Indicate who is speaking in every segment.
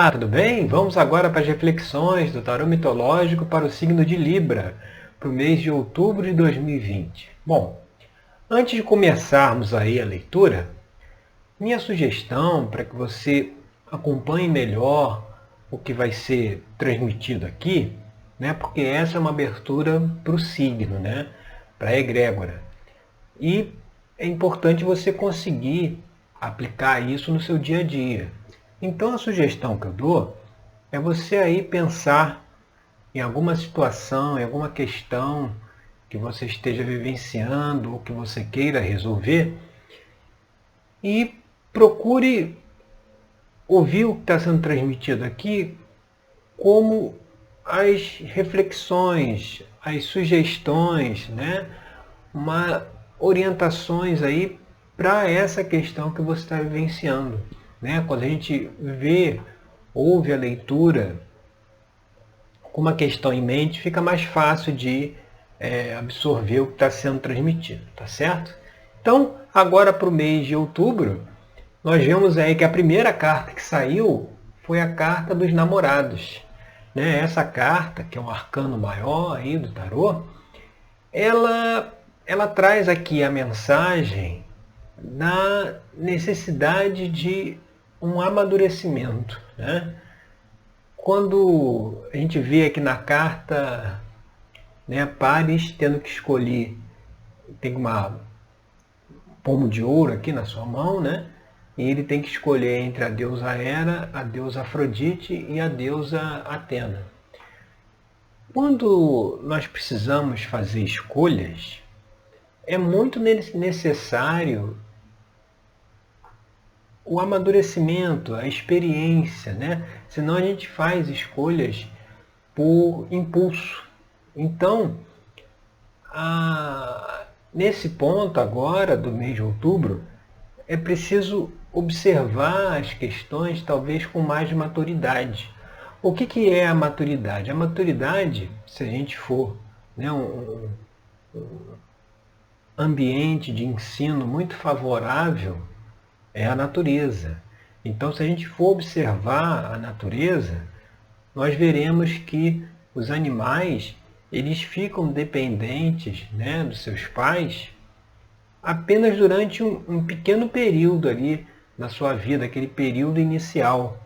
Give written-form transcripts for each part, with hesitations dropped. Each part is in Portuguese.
Speaker 1: Olá, tudo bem? Vamos agora para as reflexões do tarô mitológico para o signo de Libra, para o mês de outubro de 2020. Bom, antes de começarmos aí a leitura, minha sugestão para que você acompanhe melhor o que vai ser transmitido aqui, né? Porque essa é uma abertura para o signo, né? Para a egrégora. E é importante você conseguir aplicar isso no seu dia a dia. Então a sugestão que eu dou é você aí pensar em alguma situação, em alguma questão que você esteja vivenciando ou que você queira resolver e procure ouvir o que está sendo transmitido aqui como as reflexões, as sugestões, né? Orientações aí para essa questão que você está vivenciando. Né? Quando a gente ouve a leitura com uma questão em mente, fica mais fácil de absorver o que está sendo transmitido, tá certo? Então, agora para o mês de outubro, nós vemos aí que a primeira carta que saiu foi a carta dos namorados. Né? Essa carta, que é um arcano maior aí do tarô, ela traz aqui a mensagem da necessidade de um amadurecimento. Né? Quando a gente vê aqui na carta, né, Paris tendo que escolher, tem um pomo de ouro aqui na sua mão, né? E ele tem que escolher entre a deusa Hera, a deusa Afrodite e a deusa Atena. Quando nós precisamos fazer escolhas, é muito necessário o amadurecimento, a experiência, né? Senão a gente faz escolhas por impulso. Então, nesse ponto agora do mês de outubro, é preciso observar as questões talvez com mais maturidade. O que é a maturidade? A maturidade, se a gente for, né, um ambiente de ensino muito favorável, é a natureza. Então, se a gente for observar a natureza, nós veremos que os animais eles ficam dependentes, né, dos seus pais apenas durante um pequeno período ali na sua vida, aquele período inicial.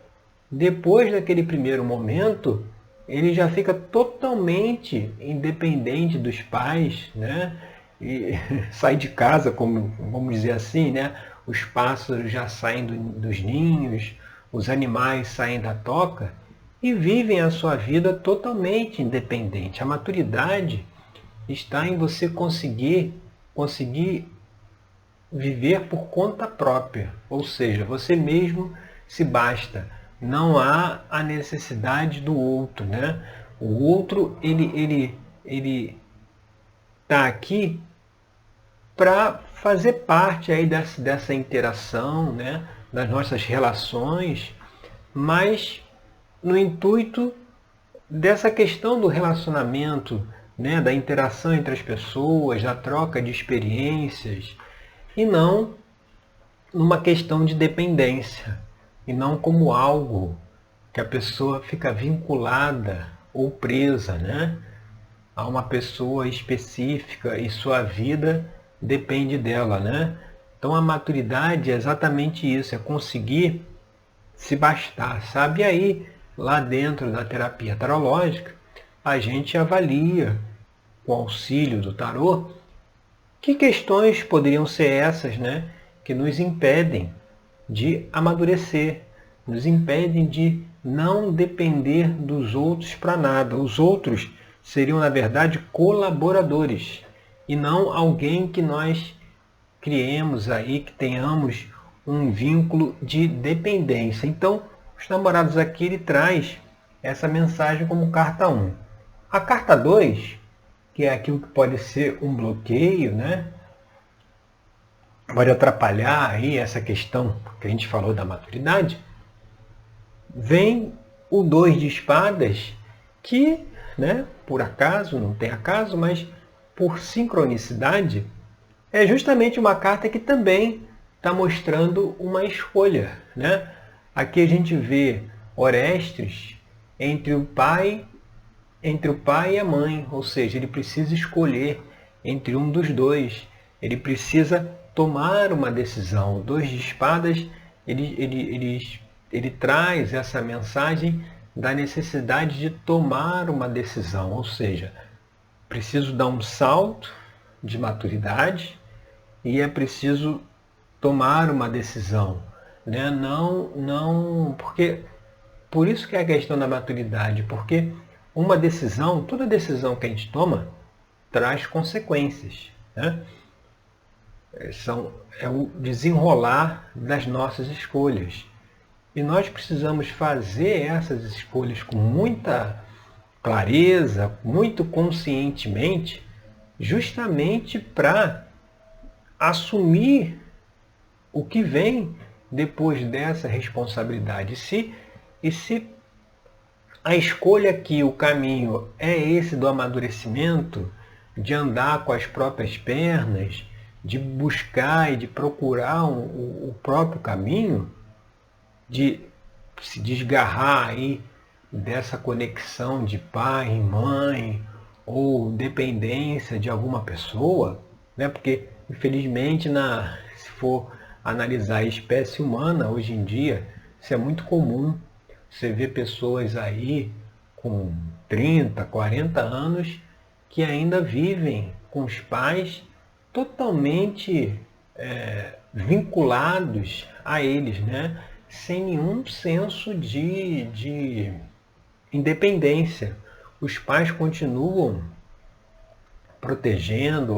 Speaker 1: Depois daquele primeiro momento, ele já fica totalmente independente dos pais, né? E sai de casa, como vamos dizer assim, né? Os pássaros já saem dos ninhos, os animais saem da toca e vivem a sua vida totalmente independente. A maturidade está em você conseguir viver por conta própria, ou seja, você mesmo se basta. Não há a necessidade do outro, né? O outro ele está aqui para fazer parte aí dessa interação, né? Das nossas relações, mas no intuito dessa questão do relacionamento, né? Da interação entre as pessoas, da troca de experiências, e não numa questão de dependência, e não como algo que a pessoa fica vinculada ou presa, né, a uma pessoa específica e sua vida depende dela. Né? Então a maturidade é exatamente isso, é conseguir se bastar, sabe? E aí, lá dentro da terapia tarológica, a gente avalia, com o auxílio do tarô, que questões poderiam ser essas, né, que nos impedem de amadurecer, nos impedem de não depender dos outros para nada. Os outros seriam, na verdade, colaboradores e não alguém que nós criemos aí, que tenhamos um vínculo de dependência. Então, os namorados aqui, ele traz essa mensagem como carta 1. A carta 2, que é aquilo que pode ser um bloqueio, né? Pode atrapalhar aí essa questão que a gente falou da maturidade. Vem o 2 de espadas, que, né, por acaso, não tem acaso, mas por sincronicidade, é justamente uma carta que também está mostrando uma escolha. Né? Aqui a gente vê Orestes entre o pai e a mãe, ou seja, ele precisa escolher entre um dos dois, ele precisa tomar uma decisão. O Dois de Espadas, ele traz essa mensagem da necessidade de tomar uma decisão, ou seja, preciso dar um salto de maturidade e é preciso tomar uma decisão, né? Não, porque por isso que é a questão da maturidade, porque uma decisão, toda decisão que a gente toma traz consequências, né? É o desenrolar das nossas escolhas. E nós precisamos fazer essas escolhas com muita clareza, muito conscientemente, justamente para assumir o que vem depois dessa responsabilidade. E se a escolha aqui, o caminho é esse do amadurecimento, de andar com as próprias pernas, de buscar e de procurar o próprio caminho, de se desgarrar aí dessa conexão de pai e mãe ou dependência de alguma pessoa, né? Porque infelizmente se for analisar a espécie humana hoje em dia, isso é muito comum. Você vê pessoas aí com 30, 40 anos que ainda vivem com os pais totalmente vinculados a eles, né? Sem nenhum senso de independência. Os pais continuam protegendo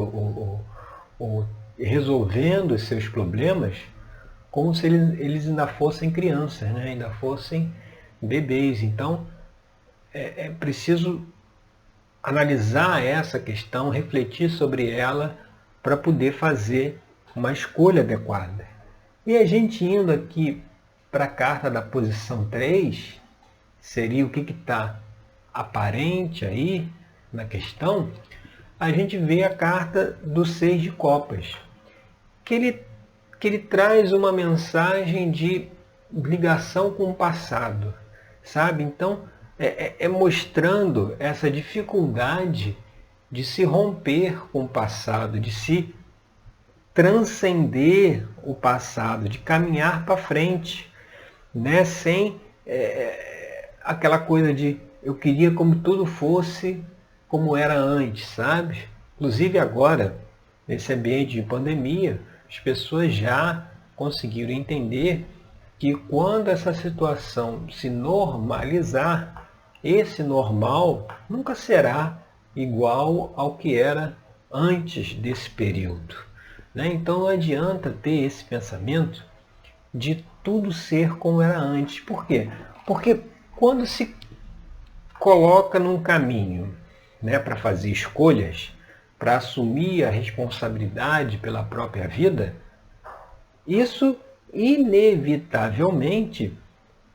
Speaker 1: ou resolvendo os seus problemas como se eles ainda fossem crianças, né? Ainda fossem bebês. Então, é preciso analisar essa questão, refletir sobre ela para poder fazer uma escolha adequada. E a gente indo aqui para a carta da posição 3, seria o que está aparente aí na questão, a gente vê a carta do 6 de copas, que ele traz uma mensagem de ligação com o passado, sabe? Então, é mostrando essa dificuldade de se romper com o passado, de se transcender o passado, de caminhar para frente, né? Sem aquela coisa de eu queria como tudo fosse como era antes, sabe? Inclusive agora, nesse ambiente de pandemia, as pessoas já conseguiram entender que quando essa situação se normalizar, esse normal nunca será igual ao que era antes desse período, né? Então não adianta ter esse pensamento de tudo ser como era antes. Por quê? Porque quando se coloca num caminho, né, para fazer escolhas, para assumir a responsabilidade pela própria vida, isso inevitavelmente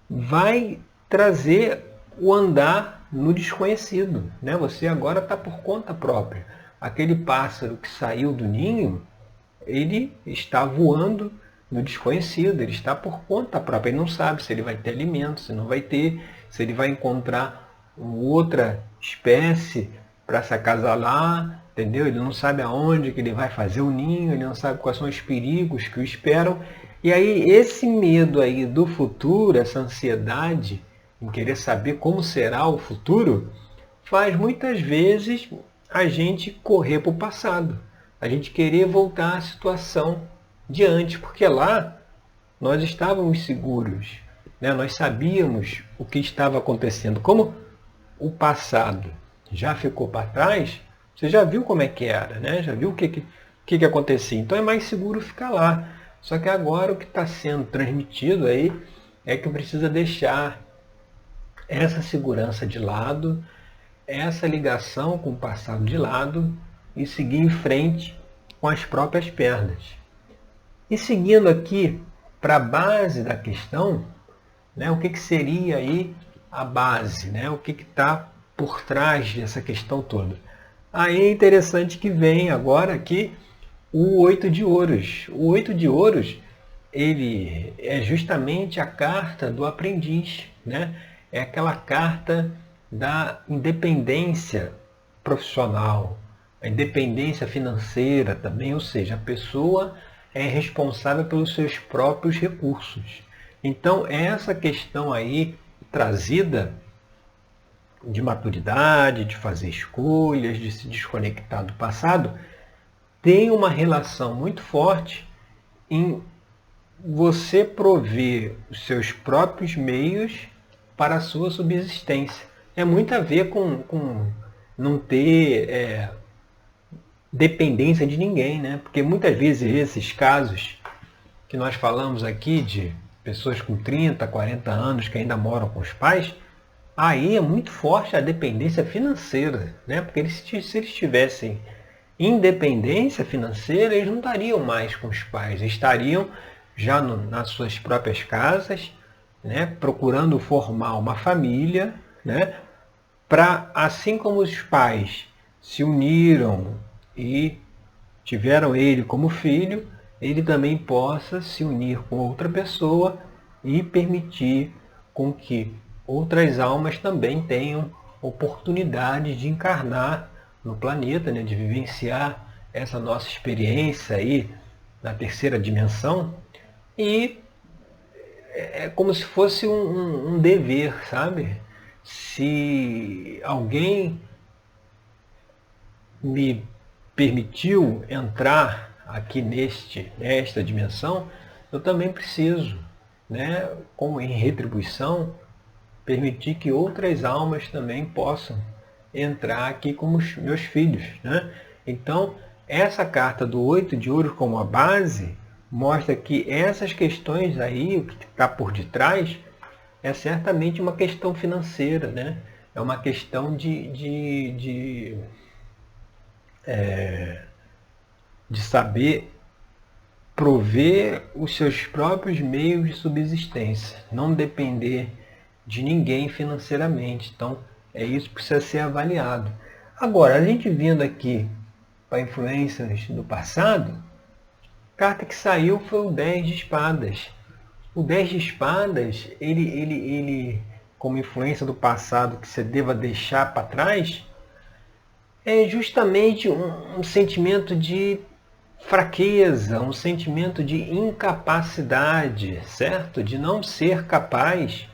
Speaker 1: vai trazer o andar no desconhecido, né? Você agora está por conta própria. Aquele pássaro que saiu do ninho, ele está voando no desconhecido, ele está por conta própria, ele não sabe se ele vai ter alimento, se não vai ter, se ele vai encontrar outra espécie para se acasalar, entendeu? Ele não sabe aonde que ele vai fazer o ninho, ele não sabe quais são os perigos que o esperam. E aí esse medo aí do futuro, essa ansiedade em querer saber como será o futuro, faz muitas vezes a gente correr para o passado, a gente querer voltar à situação de antes, porque lá nós estávamos seguros, né? Nós sabíamos o que estava acontecendo. Como o passado já ficou para trás, você já viu como é que era, né? Já viu o que acontecia. Então é mais seguro ficar lá. Só que agora o que está sendo transmitido aí é que precisa deixar essa segurança de lado, essa ligação com o passado de lado e seguir em frente com as próprias pernas. E seguindo aqui para a base da questão, né, o que seria aí a base, né? O que está por trás dessa questão toda. Aí é interessante que vem agora aqui o 8 de ouros. O 8 de ouros, ele é justamente a carta do aprendiz, né? É aquela carta da independência profissional, a independência financeira também, ou seja, a pessoa é responsável pelos seus próprios recursos. Então, essa questão aí trazida de maturidade, de fazer escolhas, de se desconectar do passado, tem uma relação muito forte em você prover os seus próprios meios para a sua subsistência. É muito a ver com não ter dependência de ninguém, né? Porque muitas vezes esses casos que nós falamos aqui de pessoas com 30, 40 anos que ainda moram com os pais, aí é muito forte a dependência financeira, né? Porque se eles tivessem independência financeira, eles não estariam mais com os pais, eles estariam já nas suas próprias casas, né? Procurando formar uma família, né? Para, assim como os pais se uniram e tiveram ele como filho, ele também possa se unir com outra pessoa e permitir com que outras almas também tenham oportunidade de encarnar no planeta, né, de vivenciar essa nossa experiência aí na terceira dimensão. E é como se fosse um dever, sabe? Se alguém me permitiu entrar aqui nesta dimensão, eu também preciso, né, como em retribuição, permitir que outras almas também possam entrar aqui como os meus filhos, né? Então, essa carta do 8 de ouros como a base mostra que essas questões aí, o que está por detrás, é certamente uma questão financeira, né? É uma questão de saber prover os seus próprios meios de subsistência, não depender de ninguém financeiramente. Então, é isso que precisa ser avaliado. Agora, a gente vindo aqui para influências do passado, a carta que saiu foi o 10 de espadas. O 10 de espadas, ele como influência do passado que você deva deixar para trás, é justamente um sentimento de fraqueza, um sentimento de incapacidade, certo? De não ser capaz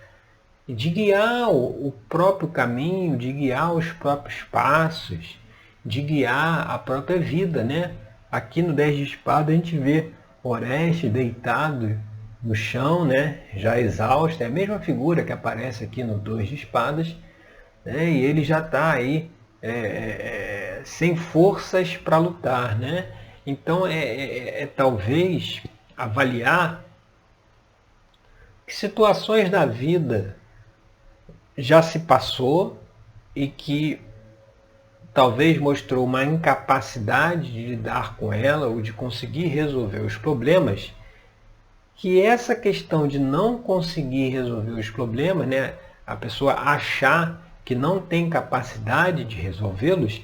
Speaker 1: de guiar o próprio caminho, de guiar os próprios passos, de guiar a própria vida, né? Aqui no 10 de espada a gente vê Orestes deitado no chão, né? Já exausto, é a mesma figura que aparece aqui no 2 de espadas, né? E ele já está aí sem forças para lutar, né? Então talvez avaliar que situações da vida já se passou e que talvez mostrou uma incapacidade de lidar com ela ou de conseguir resolver os problemas, que essa questão de não conseguir resolver os problemas, né, a pessoa achar que não tem capacidade de resolvê-los,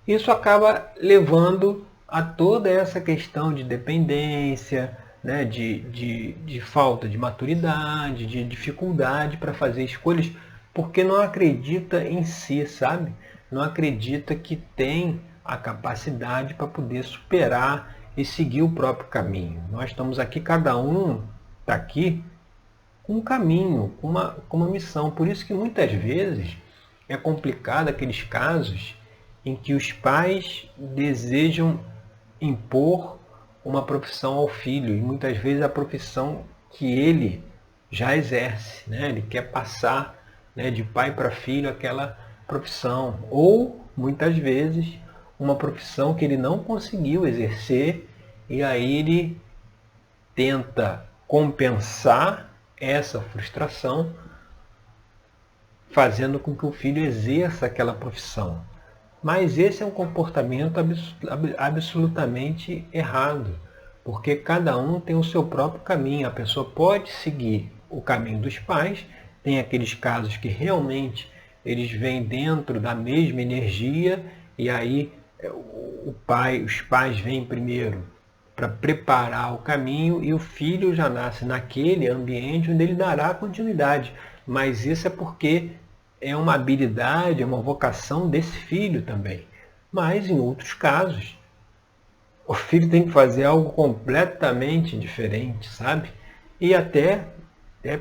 Speaker 1: isso acaba levando a toda essa questão de dependência, né, de falta de maturidade, de dificuldade para fazer escolhas, porque não acredita em si, sabe? Não acredita que tem a capacidade para poder superar e seguir o próprio caminho. Nós estamos aqui, cada um está aqui com um caminho, com uma missão. Por isso que muitas vezes é complicado aqueles casos em que os pais desejam impor uma profissão ao filho, e muitas vezes a profissão que ele já exerce, né? Ele quer passar, né, de pai para filho aquela profissão, ou muitas vezes uma profissão que ele não conseguiu exercer, e aí ele tenta compensar essa frustração fazendo com que o filho exerça aquela profissão. Mas esse é um comportamento absolutamente errado, porque cada um tem o seu próprio caminho. A pessoa pode seguir o caminho dos pais, tem aqueles casos que realmente eles vêm dentro da mesma energia, e aí os pais vêm primeiro para preparar o caminho, e o filho já nasce naquele ambiente onde ele dará continuidade. mas isso é porque é uma habilidade, é uma vocação desse filho também. Mas em outros casos, o filho tem que fazer algo completamente diferente, sabe? E até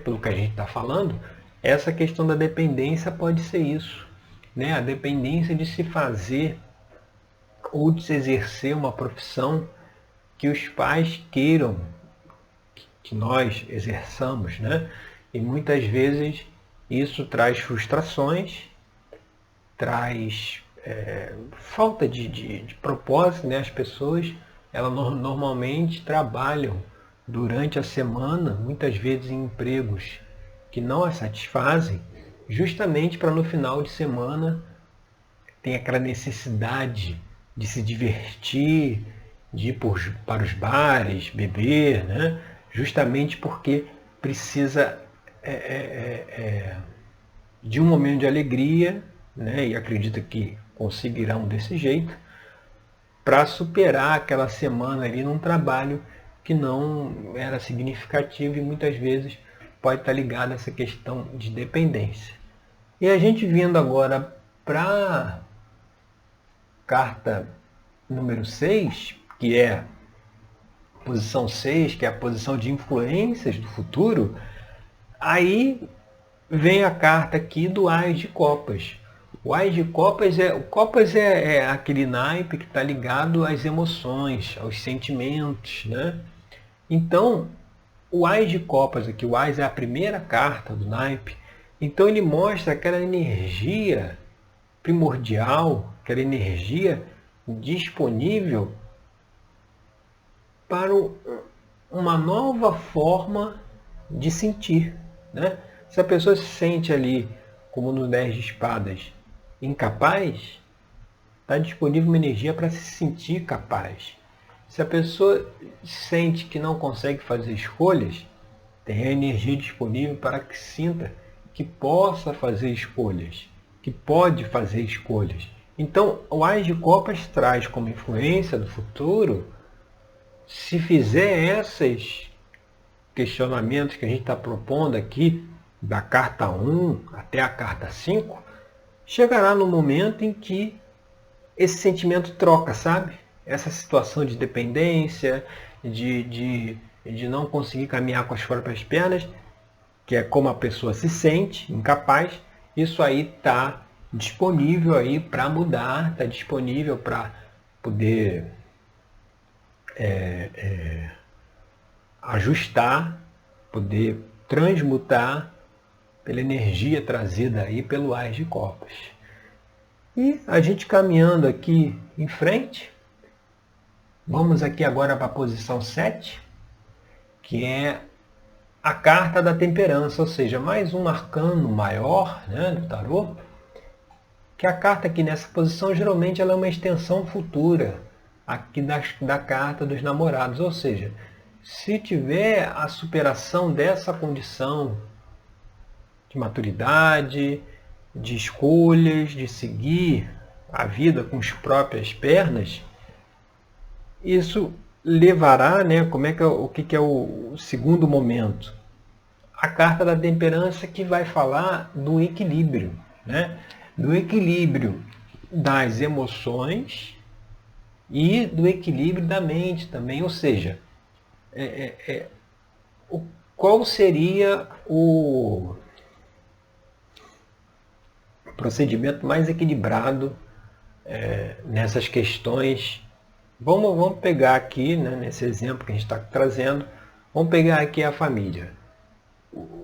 Speaker 1: pelo que a gente está falando, essa questão da dependência pode ser isso, né? A dependência de se fazer ou de se exercer uma profissão que os pais queiram que nós exerçamos, né? E muitas vezes isso traz frustrações, traz falta de propósito, né? As pessoas elas normalmente trabalham durante a semana, muitas vezes em empregos que não as satisfazem, justamente para no final de semana ter aquela necessidade de se divertir, de ir para os bares, beber, né? Justamente porque precisa de um momento de alegria, né? E acredita que conseguirão desse jeito, para superar aquela semana ali num trabalho que não era significativo e muitas vezes pode estar ligado a essa questão de dependência. E a gente vindo agora para a carta número 6, que é a posição 6, que é a posição de influências do futuro, aí vem a carta aqui do Ás de Copas. O Ás de Copas é aquele naipe que está ligado às emoções, aos sentimentos, né? Então, o Ás de Copas aqui, o Ás é a primeira carta do naipe, então ele mostra aquela energia primordial, aquela energia disponível para uma nova forma de sentir, né? Se a pessoa se sente ali, como no 10 de espadas, incapaz, está disponível uma energia para se sentir capaz. Se a pessoa sente que não consegue fazer escolhas, tem a energia disponível para que sinta que possa fazer escolhas, que pode fazer escolhas. Então, o Ás de Copas traz como influência do futuro, se fizer esses questionamentos que a gente está propondo aqui, da carta 1 até a carta 5, chegará no momento em que esse sentimento troca, sabe? Essa situação de dependência, de não conseguir caminhar com as próprias pernas, que é como a pessoa se sente, incapaz, isso aí está disponível aí para mudar, está disponível para poder ajustar, poder transmutar pela energia trazida aí pelo Ás de Copas. E a gente caminhando aqui em frente, vamos aqui agora para a posição 7, que é a carta da temperança, ou seja, mais um arcano maior, né, do tarô, que a carta aqui nessa posição geralmente ela é uma extensão futura aqui da carta dos namorados, ou seja, se tiver a superação dessa condição de maturidade, de escolhas, de seguir a vida com as próprias pernas, isso levará, né, o que é o segundo momento? A carta da temperança, que vai falar do equilíbrio, né? Do equilíbrio das emoções e do equilíbrio da mente também, ou seja, qual seria o procedimento mais equilibrado nessas questões. Vamos pegar aqui, né, nesse exemplo que a gente está trazendo, vamos pegar aqui a família.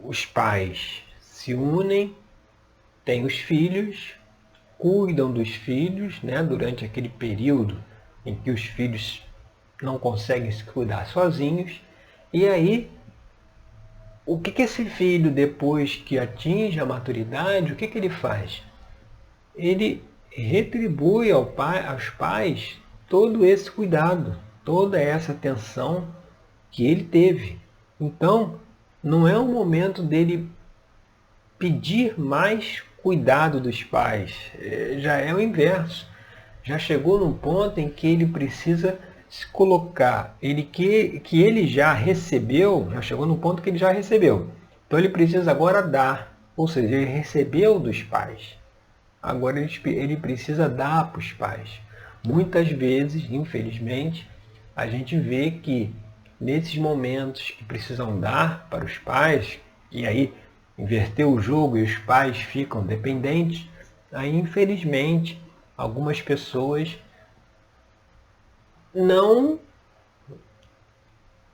Speaker 1: Os pais se unem, têm os filhos, cuidam dos filhos, né, durante aquele período em que os filhos não conseguem se cuidar sozinhos. E aí, o que esse filho, depois que atinge a maturidade, o que ele faz? Ele retribui aos pais todo esse cuidado, toda essa atenção que ele teve. Então, não é o momento dele pedir mais cuidado dos pais, já é o inverso. Já chegou num ponto em que ele precisa se colocar, que ele já recebeu, já chegou num ponto que ele já recebeu. Então ele precisa agora dar, Ou seja, ele recebeu dos pais. Agora ele precisa dar para os pais. Muitas vezes, infelizmente, a gente vê que nesses momentos que precisam dar para os pais, e aí inverter o jogo e os pais ficam dependentes, aí infelizmente algumas pessoas não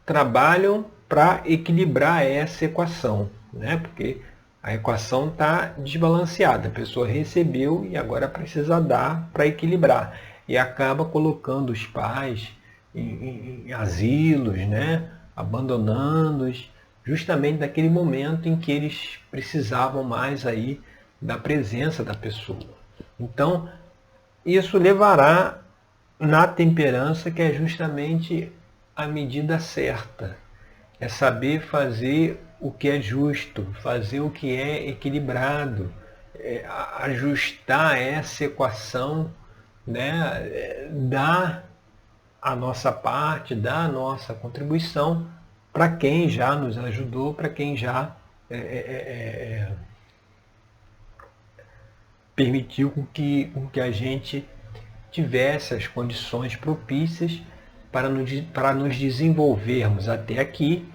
Speaker 1: trabalham para equilibrar essa equação, né? Porque a equação está desbalanceada. A pessoa recebeu e agora precisa dar para equilibrar. E acaba colocando os pais em asilos, né? Abandonando-os, justamente naquele momento em que eles precisavam mais aí da presença da pessoa. Então, isso levará na temperança, que é justamente a medida certa. É saber fazer o que é justo, fazer o que é equilibrado, ajustar essa equação, né? Dar a nossa parte, dar a nossa contribuição para quem já nos ajudou, para quem já permitiu com que a gente tivesse as condições propícias para nos desenvolvermos até aqui,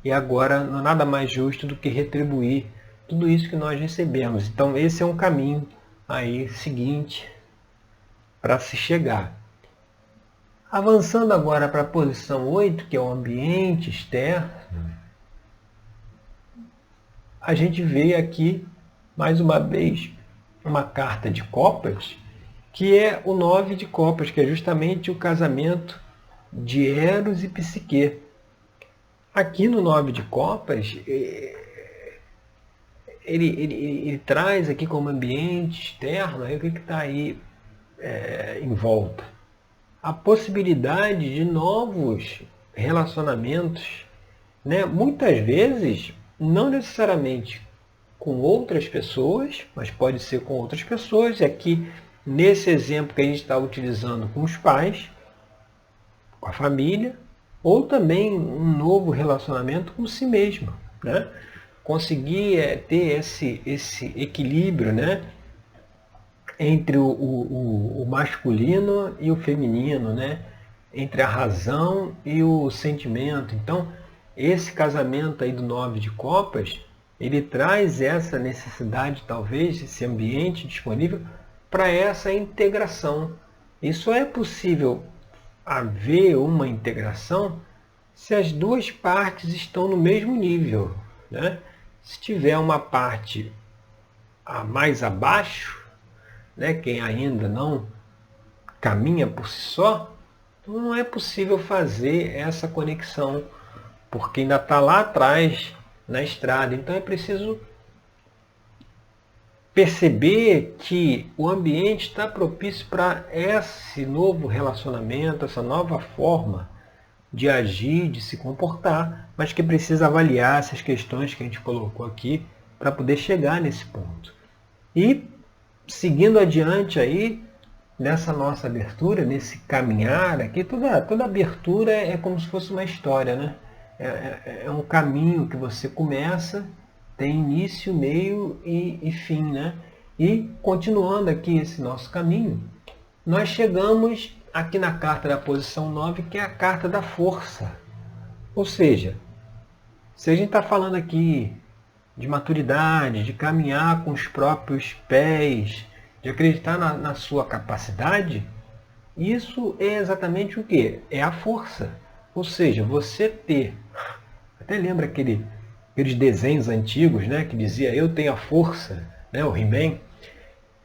Speaker 1: e agora não é nada mais justo do que retribuir tudo isso que nós recebemos. Então esse é um caminho aí seguinte para se chegar. Avançando agora para a posição 8, que é o ambiente externo, a gente vê aqui mais uma vez uma carta de copas, que é o 9 de copas, que é justamente o casamento de Eros e Psique. Aqui no 9 de copas, ele traz aqui como ambiente externo, aí o que está aí em volta? A possibilidade de novos relacionamentos, né? Muitas vezes, não necessariamente com outras pessoas, mas pode ser com outras pessoas. E aqui, nesse exemplo que a gente está utilizando, com os pais, com a família, ou também um novo relacionamento com si mesmo, né? Conseguir ter esse equilíbrio, né? Entre o masculino e o feminino, né? Entre a razão e o sentimento. Então, esse casamento aí do 9 de copas, ele traz essa necessidade, talvez, esse ambiente disponível para essa integração. E só é possível haver uma integração se as duas partes estão no mesmo nível, né? Se tiver uma parte mais abaixo, né, quem ainda não caminha por si só, não é possível fazer essa conexão, porque ainda está lá atrás na estrada. Então é preciso perceber que o ambiente está propício para esse novo relacionamento, essa nova forma de agir, de se comportar, mas que precisa avaliar essas questões que a gente colocou aqui para poder chegar nesse ponto. E seguindo adiante aí, nessa nossa abertura, nesse caminhar aqui, toda abertura é como se fosse uma história, né? É um caminho que você começa, tem início, meio e fim, né? E continuando aqui esse nosso caminho, nós chegamos aqui na carta da posição 9, que é a carta da força. Ou seja, se a gente está falando aqui de maturidade, de caminhar com os próprios pés, de acreditar na sua capacidade, isso é exatamente o que? É a força. Ou seja, você ter... Até lembra aqueles desenhos antigos, né, que dizia eu tenho a força, né, o He-Man?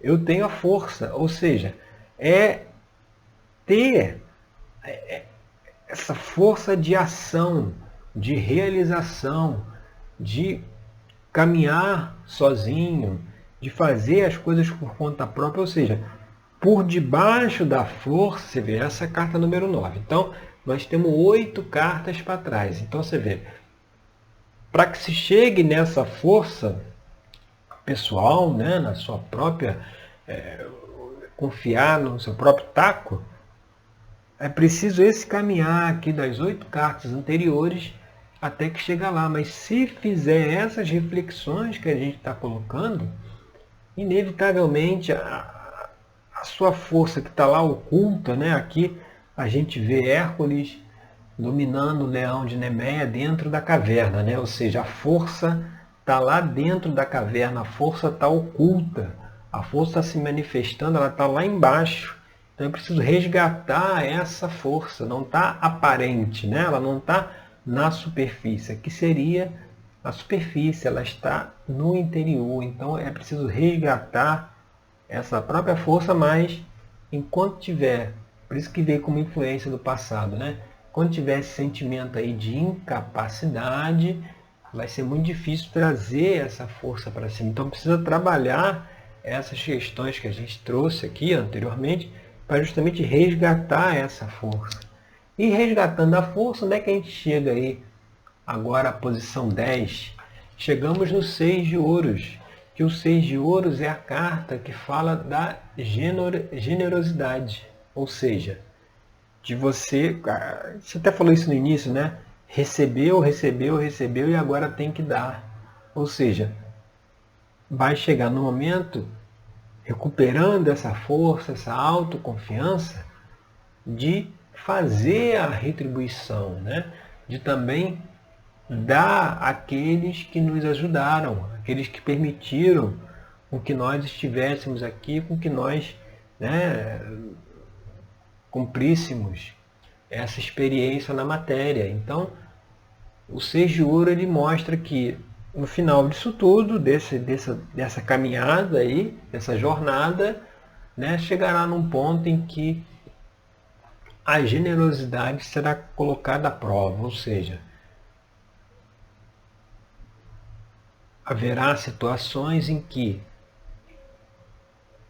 Speaker 1: Eu tenho a força. Ou seja, é ter essa força de ação, de realização, de caminhar sozinho, de fazer as coisas por conta própria, ou seja, por debaixo da força, você vê, essa é a carta número 9. Então, nós temos 8 cartas para trás. Então, você vê, para que se chegue nessa força pessoal, né, na sua própria, confiar no seu próprio taco, é preciso esse caminhar aqui das 8 cartas anteriores, até que chega lá. Mas se fizer essas reflexões que a gente está colocando, inevitavelmente a sua força que está lá oculta, né? Aqui a gente vê Hércules dominando o leão de Nemeia dentro da caverna, né? Ou seja, a força está lá dentro da caverna, a força está oculta, a força está se manifestando, ela está lá embaixo. Então eu preciso resgatar essa força, não está aparente, né? Ela não está na superfície, que seria a superfície, ela está no interior. Então é preciso resgatar essa própria força, mas enquanto tiver, por isso que veio como influência do passado, né? Quando tiver esse sentimento aí de incapacidade, vai ser muito difícil trazer essa força para cima. Então precisa trabalhar essas questões que a gente trouxe aqui anteriormente para justamente resgatar essa força. E resgatando a força, onde é que a gente chega aí? Agora a posição 10. Chegamos no 6 de ouros. Que o 6 de ouros é a carta que fala da generosidade. Ou seja, de você até falou isso no início, né? Recebeu, recebeu, recebeu e agora tem que dar. Ou seja, vai chegar no momento, recuperando essa força, essa autoconfiança, de fazer a retribuição, né? De também dar àqueles que nos ajudaram, aqueles que permitiram com que nós estivéssemos aqui, com que nós, né, cumpríssemos essa experiência na matéria. Então, o 6 de ouro ele mostra que no final disso tudo, dessa caminhada aí, dessa jornada, né, chegará num ponto em que a generosidade será colocada à prova, ou seja, haverá situações em que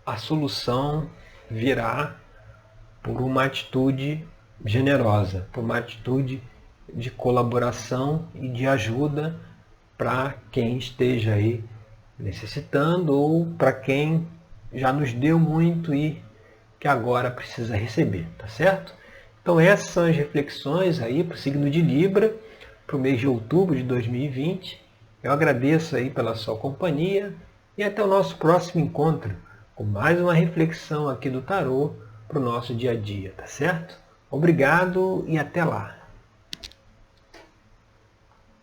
Speaker 1: a solução virá por uma atitude generosa, por uma atitude de colaboração e de ajuda para quem esteja aí necessitando ou para quem já nos deu muito e que agora precisa receber, tá certo? Então essas são as reflexões aí para o signo de Libra, para o mês de outubro de 2020. Eu agradeço aí pela sua companhia e até o nosso próximo encontro com mais uma reflexão aqui do tarô para o nosso dia a dia, tá certo? Obrigado e até lá!